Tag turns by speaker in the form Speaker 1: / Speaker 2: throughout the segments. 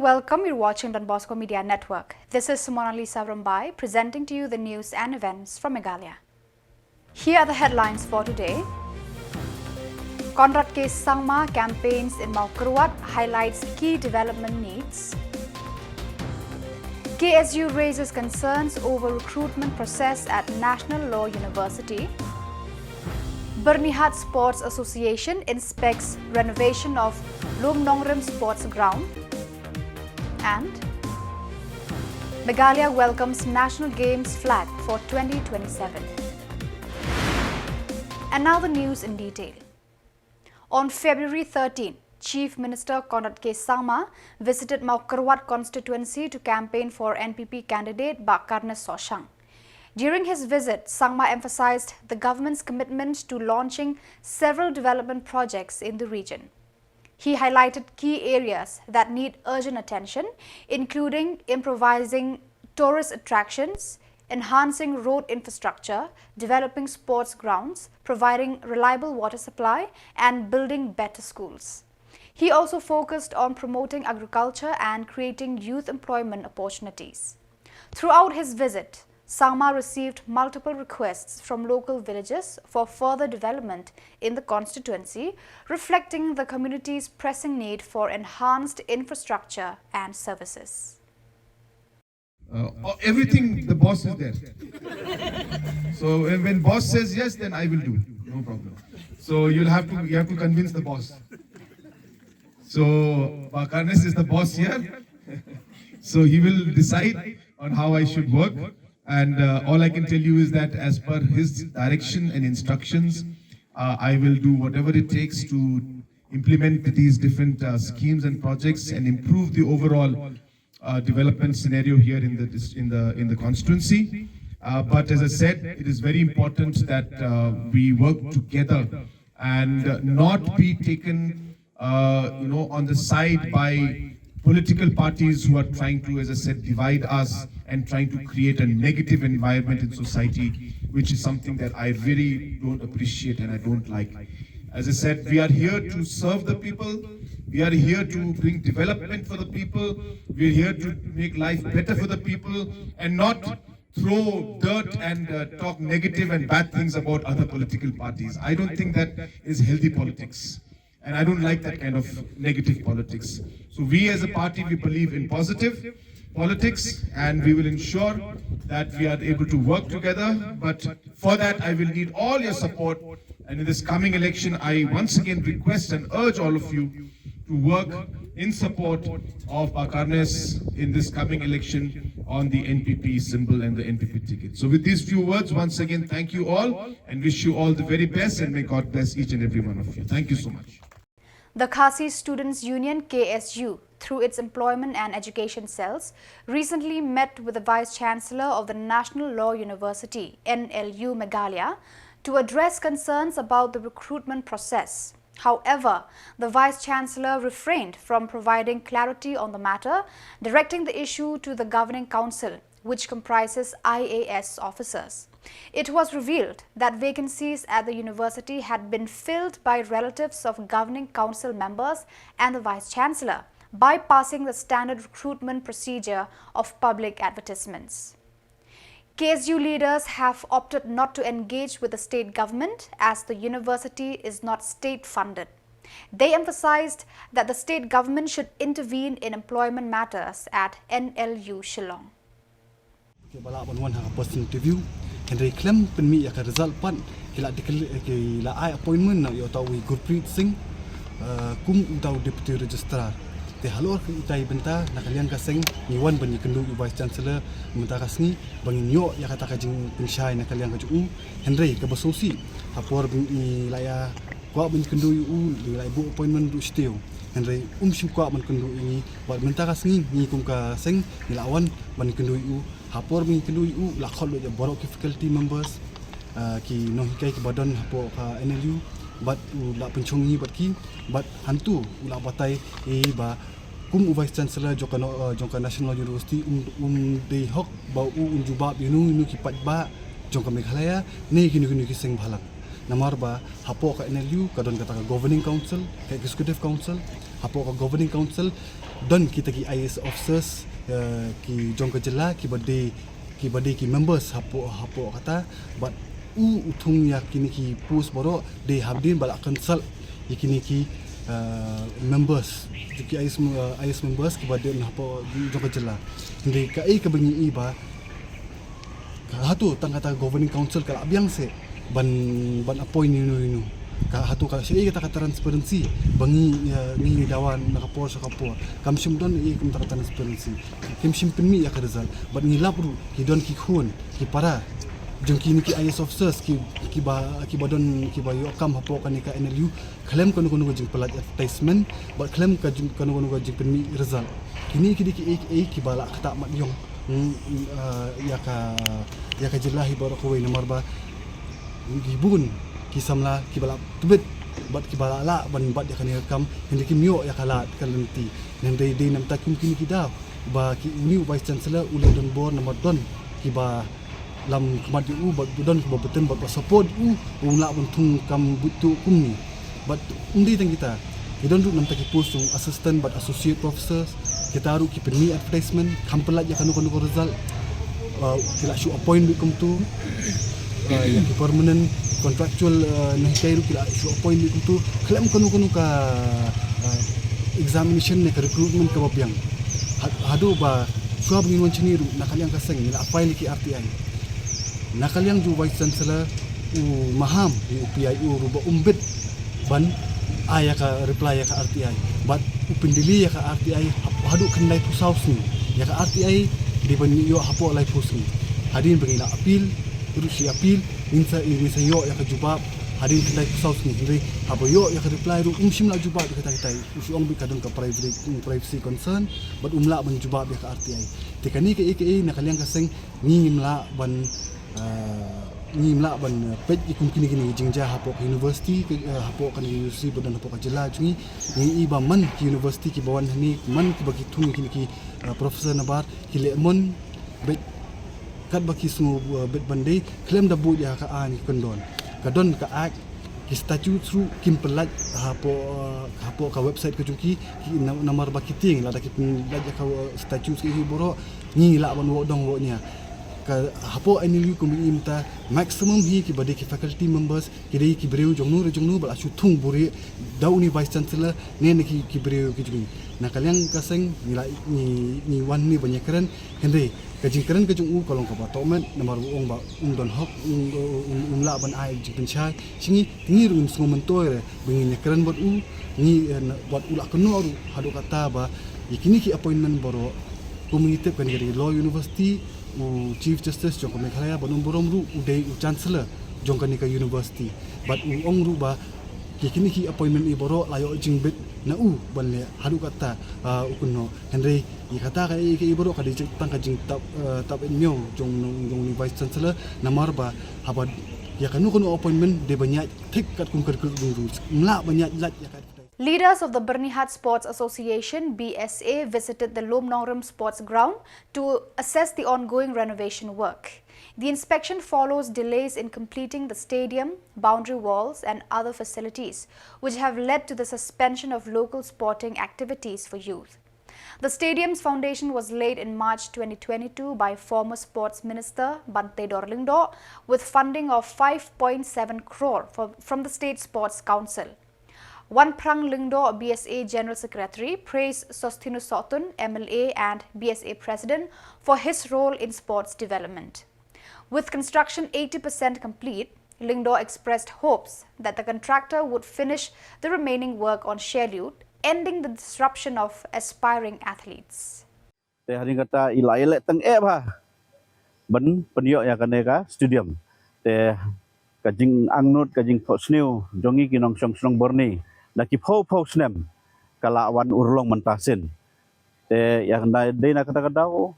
Speaker 1: welcome. You're watching Donbosco Media Network. This is Sumonali Savrambai presenting to you the news and events from Meghalaya. Here are the headlines for today. Conrad K. Sangma campaigns in Maukaruat highlights key development needs. KSU raises concerns over recruitment process at National Law University. Bernihat Sports Association inspects renovation of Lumnongrim Sports Ground. And Meghalaya welcomes National Games flag for 2027. And now the news in detail. On February 13, Chief Minister Conrad K. Sangma visited Maukaruat constituency to campaign for NPP candidate Bakarnes Soshang. During his visit, Sangma emphasized the government's commitment to launching several development projects in the region. He highlighted key areas that need urgent attention, including improvising tourist attractions, enhancing road infrastructure, developing sports grounds, providing reliable water supply, and building better schools. He also focused on promoting agriculture and creating youth employment opportunities. Throughout his visit, Sangma received multiple requests from local villages for further development in the constituency, reflecting the community's pressing need for enhanced infrastructure and services.
Speaker 2: Everything, the boss is there. So when boss says yes, then I will do. No problem. So you have to convince the boss. So Bakarnes is the boss here. So he will decide on how I should work. And all I can tell you is that as per his direction and instructions, I will do whatever it takes to implement these different schemes and projects and improve the overall development scenario here in the constituency. But as I said, it is very important that we work together and not be taken, on the side by political parties who are trying to, as I said, divide us and trying to create a negative environment in society, which is something that I really don't appreciate and I don't like. As I said, we are here to serve the people. We are here to bring development for the people. We are here to make life better for the people and not throw dirt and talk negative and bad things about other political parties. I don't think that is healthy politics. And I don't like that kind of negative politics. So we as a party, we believe in positive politics and we will ensure that we are able to work together. But for that, I will need all your support. And in this coming election, I once again request and urge all of you to work in support of Bakarnes in this coming election on the NPP symbol and the NPP ticket. So with these few words, once again, thank you all and wish you all the very best and may God bless each and every one of you. Thank you so much.
Speaker 1: The Khasi Students Union KSU, through its employment and education cells, recently met with the Vice Chancellor of the National Law University, NLU Meghalaya, to address concerns about the recruitment process. However, the Vice Chancellor refrained from providing clarity on the matter, directing the issue to the Governing Council, which comprises IAS officers. It was revealed that vacancies at the university had been filled by relatives of Governing Council members and the Vice Chancellor, bypassing the standard recruitment procedure of public advertisements. KSU leaders have opted not to engage with the state government as the university is not state-funded. They emphasized that the state government should intervene in employment matters at NLU Shillong.
Speaker 3: Henry Clem penmi akan result pan kila ai appointment na yo tahu Gurpreet Singh kum tahu deputy registrar te halor ke itai benta nak kalian kaseng niwan bani kendu vice chancellor menta kasni bangin yo ya kata kajing pensyai nak kalian kaju Henry ke basosi hapor ni laya kwa bani kendu u laya bu appointment du steo Henry sim kwa man kendu ini buat menta kasni ni kum ka seng ni lawan bani kendu u hapor mi kendu u la khol ya borok faculty members ki no hikai ki badan hapo ka NLU bat la penchongi bat ki bat hantu la batai ba kum vice chancellor joka national university de hok ba jubab nu ki pat ba jongka Meghalaya ne ki seng bhalak Namar ba hapo ka NLU ka don kata ka governing council, ka executive council, hapo ka governing council don kita ki IAS officers ki jong Khuborjylla ki bade ki members hapo kata but utung ya kini ki pus boro de habdin bala council yakini ki members ki IAS members ki bade hapo jong Khuborjylla hindi ka ka bengi ba hatu tang kata governing council kala abyang se ban appoint inu ka hatu ka sei kata transparency bangi ni dawan nakapor sa kapor kam simdon kum transparency kim simpin mi ya ka result ban ni labru ki don ki khun ki para jong ki IAS officers ki badon ki ba yo kam hapo kan ka NLU klaim kono jing pelat advertisement ba klaim ka kono jing pen mi result kini ki bala kata mat yong ya ka jelahi baru kuai nomor ba gibun ki Samla ki bala tubet bat ki bala la ban bat ya kan rekam hindi ki mio ya kala kalenti nende de nam takum kini ki daw ba ki uni vice chancellor uli don bor nomor don ki ba lam kemadi ba don ki ba beten ba support la buntung kam butu kumni bat undi tang kita don du nam taki post assistant but associate professors kita aru ki penmi advertisement kampelat ya kanu result kila show appoint bikum tu yang permanent contractual NEHU kila show appoint bikum tu klaim kanu ka examination ne ka recruitment ka babyang hadu ba suab nginwan chiniru nakaliang kaseng nila file ki RTI nakaliang ju vice chancellor maham di UPI ruba umbit ban aya ka reply ya ka RTI but upindili ya ka RTI hadu kendai pusaus ni ya ka RTI di ban yo hapo lai pus ni hadin bagi na appeal urusi appeal minta yo ya ka jubab hadin kendai pusaus ni jadi hapo yo ya ka reply ru la jubab kita usi ong bi kadon ka privacy concern but umla ban jubab ya ka RTI tekani ke nakaliang kaseng ngimla ban pet ikum kini jingja hapo ke university hapo kan university bodan hapo ka jela jungi ni iba man ki university ki bawan ni man ki bagi tung kini professor nabar ki lemon bet kat bagi sungu bet bandai claim da bu ya ka an kondon kadon ka ak ki statute through kim pelat hapo ka website ka jungi ki nomor baki ting la da ki ka statute ki boro ni la ban wo dong wo nya ka hapo NEHU kumi imta maximum hi ki bade ki faculty members ki dei ki breu jongnu bala chutung buri dau ni vice chancellor ne ki breu ki jungi nakaliang kaseng ni wan ni banyak keren hende kajing keren ka jungu kolong ka patomen nomor ong ba don hok la ban ai ji penchai singi tingi run sungo mentoy bingin keren bot ni bot ula kenu hadu kata ba ikini ki appointment boro community kan dari law university Chief Justice jong Meghalaya banum borom ru udai chancellor jong kanika university but ong ru ba kini ki appointment i boro layo jingbet na ban le hadu kata ukunno henry i kata ka i boro ka di tang ka jing tap nyo jong ni vice chancellor namar ba haba ya kanu appointment de banyak tik kat kum ker ru mla banyak lat ya kat.
Speaker 1: Leaders of the Bernihat Sports Association (BSA) visited the Lomnongrim Sports Ground to assess the ongoing renovation work. The inspection follows delays in completing the stadium, boundary walls and other facilities, which have led to the suspension of local sporting activities for youth. The stadium's foundation was laid in March 2022 by former Sports Minister Bante Dorlingdo with funding of 5.7 crore from the State Sports Council. Wan Prang Lingdo, BSA General Secretary, praised Sostinu Sotun, MLA and BSA President for his role in sports development. With construction 80% complete, Lingdo expressed hopes that the contractor would finish the remaining work on schedule, ending the disruption of aspiring athletes.
Speaker 4: Hari kata ilai teng ba ban penyo ya kaneka stadium te kajing angnut kajing phosneu jongi kinong song borni laki phau snem kala wan urlong mentasin te yang dai na kata kadau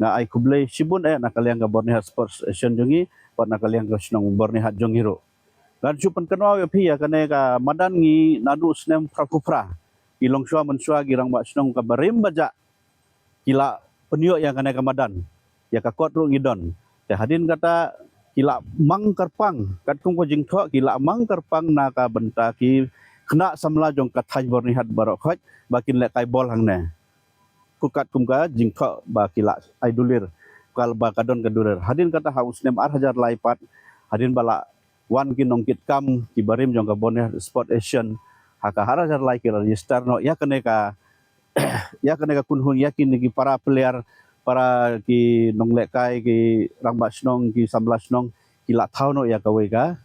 Speaker 4: nga ai kublai sibun na kaliang ga borni sports asian jongi pat na kaliang ga snong borni hat jongi ro gan chupan kanwa ya phi ya kaneka madan ngi nadu snem prapupra ilong shwa menswa girang ba snong ka barim baja kila penyo yang kaneka madan ya ka kot ro ngidon te hadin kata kila mang karpang kat kum ko jing tho kila mang karpang na ka benta ki kena samla jong kat thaj bor ni hat barok khoj bakin le kai bol hang ne ku kat kum ka jing tho ba kila ai dulir kal ba kadon kadulir hadin kata haus nem 8,000 laipat hadin bala wan ki nongkit kam ki barim jong ka boneh sport asian haka harajar lai ki register no ya kene ka ya kene ka kunhun yakin ki para player para ki nonglek kai ki rangba snong ki samla snong ki la thau no ya ka we ka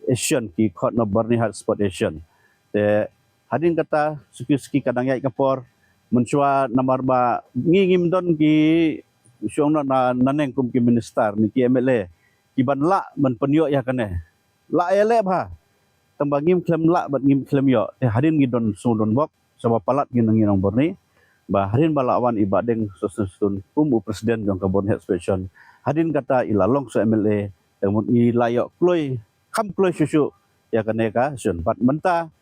Speaker 4: asian ki khot no barni hat sport asian te hadin kata suki kadang ya kapor menchua nomor ba ngingim don ki syong na naneng kum ki minister ni ki MLA ki ban la men penyo ya kane la ele ba tambangim klem la bat ngim klem yo te hadin gi don su don bok sama palat gi nang nang borni ba hadin balawan ibadeng sosun kum presiden jong ka bon head special hadin kata ilalong so MLA temun i layok kloi kham kloi susu ya kane ka sun bat menta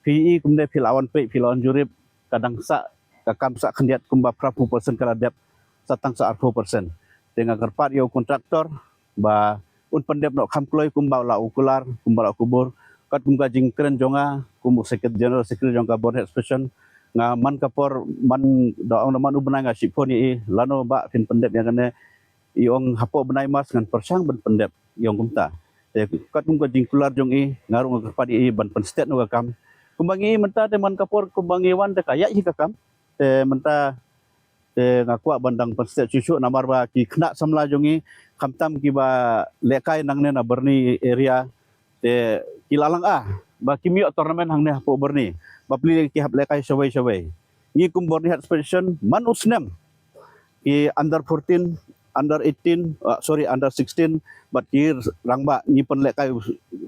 Speaker 4: PE kumde pilawan pe pilawan jurip kadang sa kakam sa khandiat kumba prapu persen kala dep satang sa 4% dengan kerpat yo kontraktor ba un pendep no kham kloi kumba la ukular kumba la kubur kat kumga jing keren jonga kumu secret general secretary jongka board head special nga man kapor man daong man ubna nga siponi lano ba fin pendep yang kene iong hapo benai mas ngan persang ben pendep yong kumta kat kumga jing kular jong ngarung kerpat ban pen state no kam kumbangi menta te man kapor kumbangi wan te kaya hi kakam te menta ngakwa bandang penstet cucu namar ba ki kena samla jongi kamtam ki ba lekai nang ne na berni area te kilalang ba kimio tournament hang ne po berni ba pli ki hab lekai shawai ni kum borni hat special man usnem ki under 14 under 18 under 16 but ki rangba ni pen lekai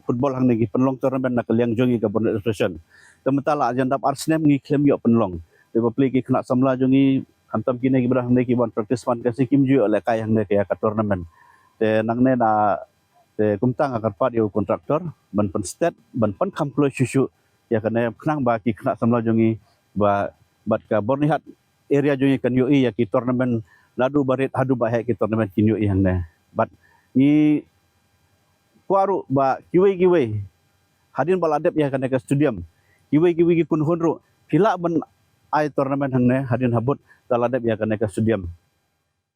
Speaker 4: football hang ne ki penlong tournament na kaliang jongi ka borni special tementala agenda arsnem ngi klem yo penlong te ba pli ki kena samla jongi hantam kini gibrah ne ki bon practice man kasi kim ju le kai hang ne ka tournament te nang ne na te kumtang akar pat yo kontraktor ban pen state ban pen kamplo susu ya kene knang ba ki kena samla jongi ba bat ka bornihat area jongi kan yo ya ki tournament ladu barit hadu ba he ki tournament kin yo hang ne bat ni kuaru ba kiwe hadin baladep ya kene ka stadium kiwe ki kun honro kila ban ai tournament hang ne hadin habut taladep ya kene ka stadium.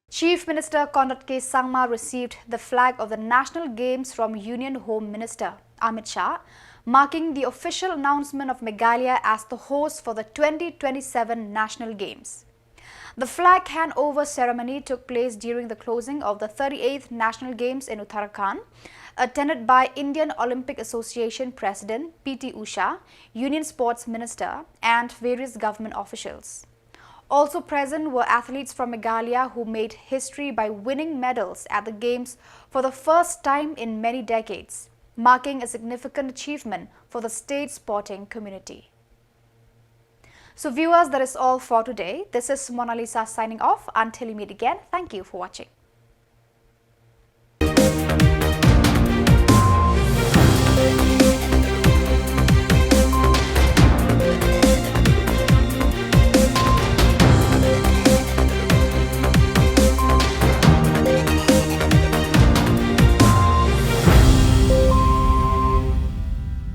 Speaker 1: Chief Minister Conrad K. Sangma received the flag of the National Games from Union Home Minister Amit Shah, marking the official announcement of Meghalaya as the host for the 2027 National Games. The flag handover ceremony took place during the closing of the 38th National Games in Uttarakhand, attended by Indian Olympic Association President P.T. Usha, Union Sports Minister, and various government officials. Also present were athletes from Meghalaya who made history by winning medals at the Games for the first time in many decades, marking a significant achievement for the state sporting community. So viewers, that is all for today. This is Mona Lisa signing off. Until we meet again, thank you for watching.